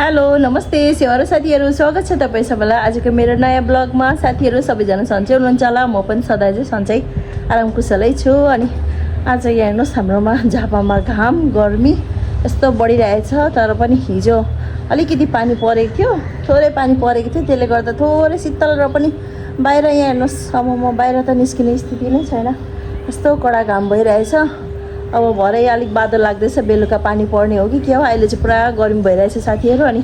Hello नमस्ते सेवा साथीहरू स्वागत छ तपाईँ सबैलाई आजको मेरो नयाँ ब्लगमा। साथीहरू सबैजना सन्चै हुनुहुन्छ होला। म पनि सधैँ चाहिँ सन्चै आराम कुशलै छु। अनि आज यहाँ हेर्नुहोस् हाम्रोमा झापामा घाम गर्मी यस्तो बढिरहेछ। तर पनि हिजो अलिकति पानी परेको थियो, थोरै पानी परेको थियो, त्यसले गर्दा थोरै शीतल र पनि बाहिर यहाँ हेर्नुहोस् अब म बाहिर त निस्किने स्थिति नै छैन, यस्तो कडा घाम भइरहेछ। अब भरे अलिक बादल लाग्दैछ, बेलुका पानी पर्ने हो कि के हो। अहिले चाहिँ पुरा गर्मी भइरहेछ साथीहरू। अनि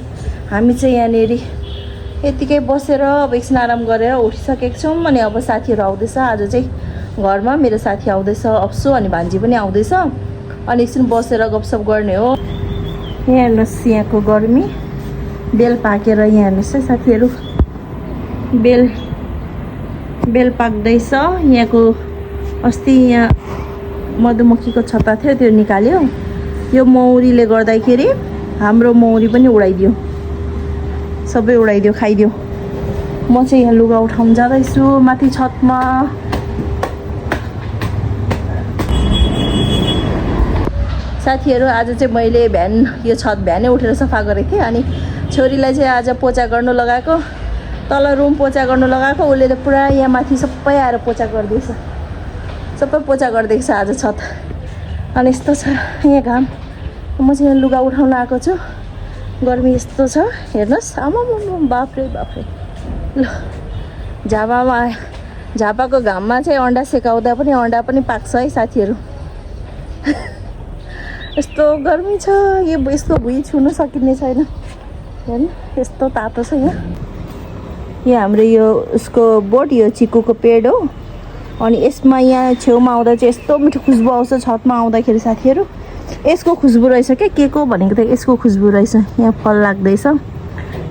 हामी चाहिँ यहाँनिर यतिकै बसेर अब एकछिन आराम गरेर उठिसकेको छौँ। अनि अब साथीहरू आउँदैछ, आज चाहिँ घरमा मेरो साथी आउँदैछ अप्सु, अनि भान्जी पनि आउँदैछ। अनि एकछिन बसेर गफसफ गर्ने हो। यहाँ हेर्नुहोस् यहाँको गर्मी, बेल पाकेर यहाँ हेर्नुहोस् है साथीहरू, बेल पाक्दैछ। यहाँको अस्ति यहाँ मधुमक्खीको छत्ता थियो, त्यो निकाल्यो। यो मौरीले गर्दाखेरि हाम्रो मौरी पनि उडाइदियो, सबै उडाइदियो, खाइदियो। म चाहिँ यहाँ लुगा उठाउन जाँदैछु माथि छतमा। साथीहरू आज चाहिँ मैले बिहान यो छत बिहानै उठेर सफा गरेको थिएँ। अनि छोरीलाई चाहिँ आज पोचा गर्नु लगाएको, तल रुम पोचा गर्नु लगाएको। उसले त पुरा यहाँ माथि सबै आएर पोचा गरिदिएछ, सबै पोचा गरिदिएको छ आज छत। अनि यस्तो छ यहाँ घाम। म चाहिँ यहाँ लुगा उठाउन आएको छु, गर्मी यस्तो छ हेर्नुहोस्। आमामाम बाफ्रे बाफ्रे। ल झापाको घाममा चाहिँ अन्डा सेकाउँदा पनि अन्डा पनि पाक्छ है साथीहरू। यस्तो गर्मी छ, यसको भुइँ छुन सकिने छैन। हेर्नु यस्तो तातो छ यहाँ हाम्रो यो उसको बोट, यो चिकुको पेड हो। अनि यसमा यहाँ छेउमा आउँदा चाहिँ यस्तो मिठो खुसबु आउँछ छतमा आउँदाखेरि साथीहरू। यसको खुसबु रहेछ क्या, के को भनेको त यसको खुसबु रहेछ। यहाँ फल लाग्दैछ,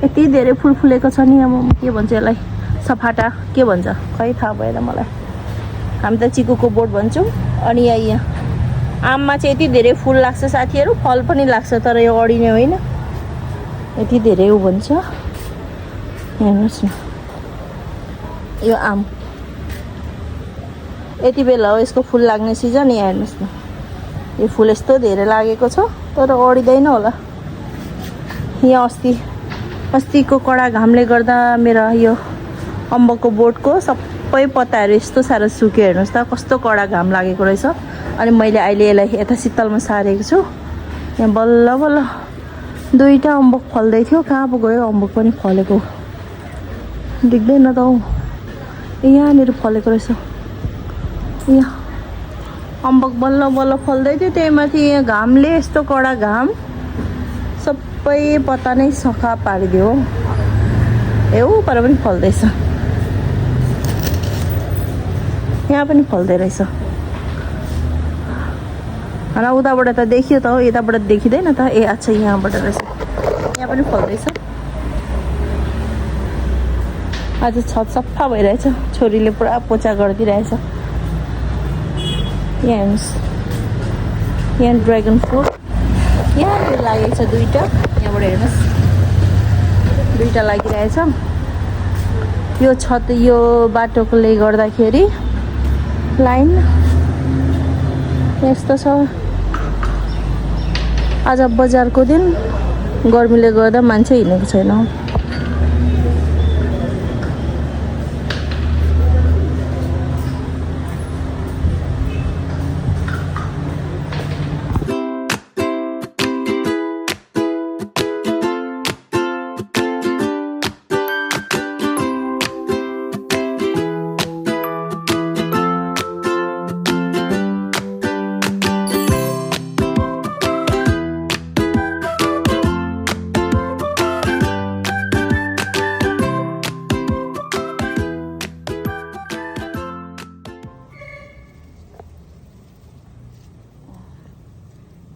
यति धेरै फुल फुलेको छ नि। अब के भन्छ यसलाई, सफाटा के भन्छ खै थाहा भएन मलाई। हामी त चिकुको बोट भन्छौँ। अनि यहाँ आममा चाहिँ यति धेरै फुल लाग्छ साथीहरू, फल पनि लाग्छ, तर यो अडिने होइन, यति धेरै ऊ भन्छ। हेर्नुहोस् न यो आम, यति बेला हो यसको फुल लाग्ने सिजन। यहाँ हेर्नुहोस् न यो फुल यस्तो धेरै लागेको छ, तर अडिँदैन होला। यहाँ अस्तिको कडा घामले गर्दा मेरो यो अम्बकको बोटको सबै पत्ताहरू यस्तो साह्रो सुक्यो। हेर्नुहोस् त कस्तो कडा घाम लागेको रहेछ। अनि मैले अहिले यसलाई यता शीतलमा सारेको छु। यहाँ बल्ल बल्ल दुईवटा अम्बक फल्दै थियो, कहाँ पो गयो अम्बक पनि फलेको, देख्दैन त हौ। यहाँनिर फलेको रहेछ, यहाँ अम्बक बल्ल बल्ल फल्दै थियो। त्यही माथि यहाँ घामले, यस्तो कडा घाम सबै पत्ता नै सखा पारिदियो। पर पनि फल्दैछ, यहाँ पनि फल्दै रहेछ। होइन उताबाट त देखियो त हो, यताबाट देखिँदैन त। ए अच्छा यहाँबाट रहेछ, यहाँ पनि फल्दैछ। आज छत सफा भइरहेछ, छोरीले पुरा पोचा गरिदिइरहेछ। यहाँ हेर्नुहोस् यहाँ ड्र्यागन फ्रुट यहाँ लागेको छ दुईवटा, यहाँबाट हेर्नुहोस् दुईवटा लागिरहेछ। यो छत यो बाटोकोले गर्दाखेरि लाइन यस्तो छ। आज बजारको दिन, गर्मीले गर्दा मान्छे हिँडेको छैन।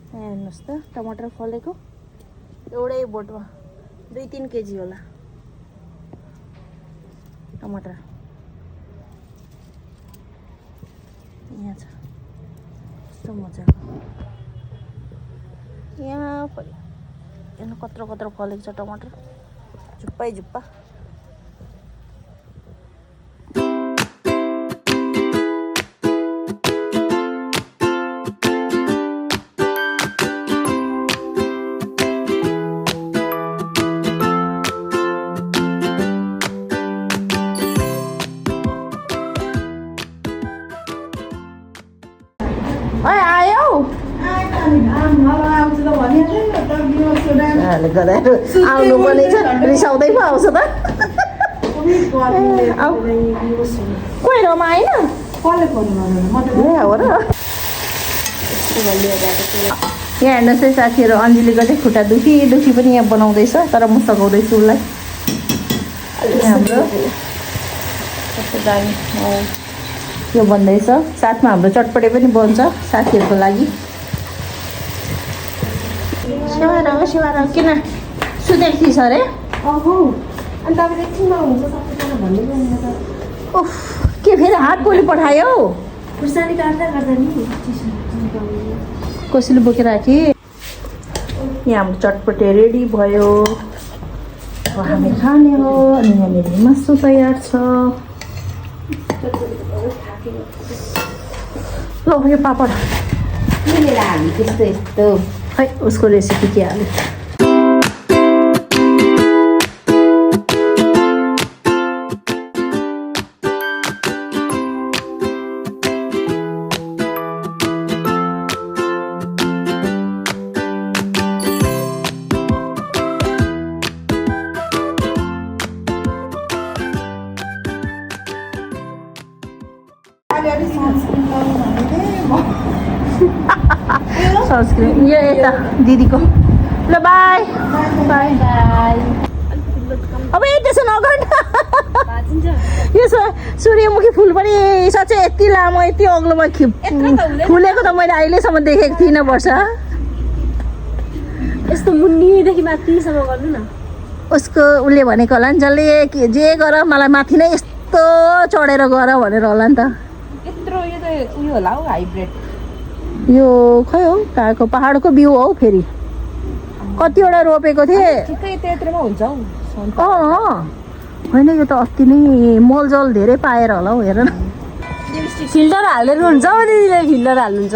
हेर्नुहोस् त टमाटर फलेको एउटै बोटमा 2-3 केजी होला टमाटर। यहाँ छ यस्तो मजाको, यहाँ कत्रो कत्रो फलेको छ टमाटर, झुप्पै झुप्पा। उनीहरूले गदाएर आउनु पर्ने छ रिसाउँदै पो आउँछ त कोही रमा आएन हो र यहाँ हेर्नुहोस् है साथीहरू अन्जलीको चाहिँ खुट्टा दुखी पनि यहाँ बनाउँदैछ तर म सघाउँदैछु उसलाई हाम्रो कस्तो दामी यो भन्दैछ साथमा हाम्रो चटपटे पनि बन्छ साथीहरूको लागि सेवा किन सुतेको थिइस् अरे उफ के फेरि हात गोली पठायो कसैले बोकेर राखे यहाँ हाम्रो चटपटे रेडी भयो अब हामी खाने हो अनि यहाँनिर मासु तयार छ ल यो पापड त्यस्तो खै उसको रेसिपी के हाल्यो सनस्क्रिन यो यता दिदीको ल बाई बाई बाई अब त्यसो नगर्नु यो सूर्यमुखी फुल पनि साँच्चै यति लामो यति अग्लोमा फुलेको त मैले अहिलेसम्म देखेको थिइनँ वर्षा यस्तो मुन्नीदेखि माथिसम्म गर्नु न उसको उसले भनेको होला नि जसले जे गर मलाई माथि नै यस्तो चढेर गर भनेर होला नि त यत्रो यो त उयो होला हौ हाइब्रिड यो खै हो कहाँको पहाडको बिउ हो फेरि कतिवटा रोपेको थिएँ ठिकै त्यत्रोमा हुन्छ हौ होइन यो त अस्ति नै मलजल धेरै पाएर होला हौ हेर न फिल्टर हालेर हुन्छ हौ दिदीले फिल्टर हाल्नुहुन्छ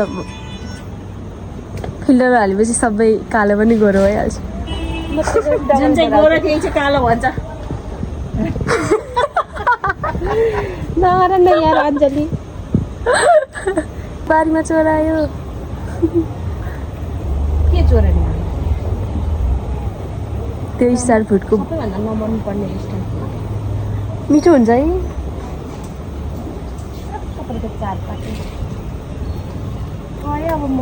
फिल्टर हालेपछि सबै कालो पनि गोरो भइहाल्छ जुन चाहिँ गोरो त्यही चाहिँ कालो भन्छ नगर न यार अञ्जली बारीमा चोरायो के चोरायो त्यो स्टार फुडको सबैभन्दा नमर्नु पर्ने स्टार मिठो हुन्छ है तपाईँको चार पाके अब म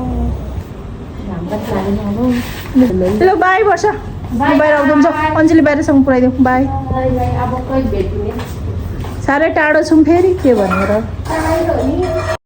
ल बाई वर्ष बाहिर आउँनुहुन्छ अन्जली बाहिरसँग पुऱ्याइदिउँ बाई अब कहिले भेट्ने साह्रै टाढो छौँ फेरि के भनेर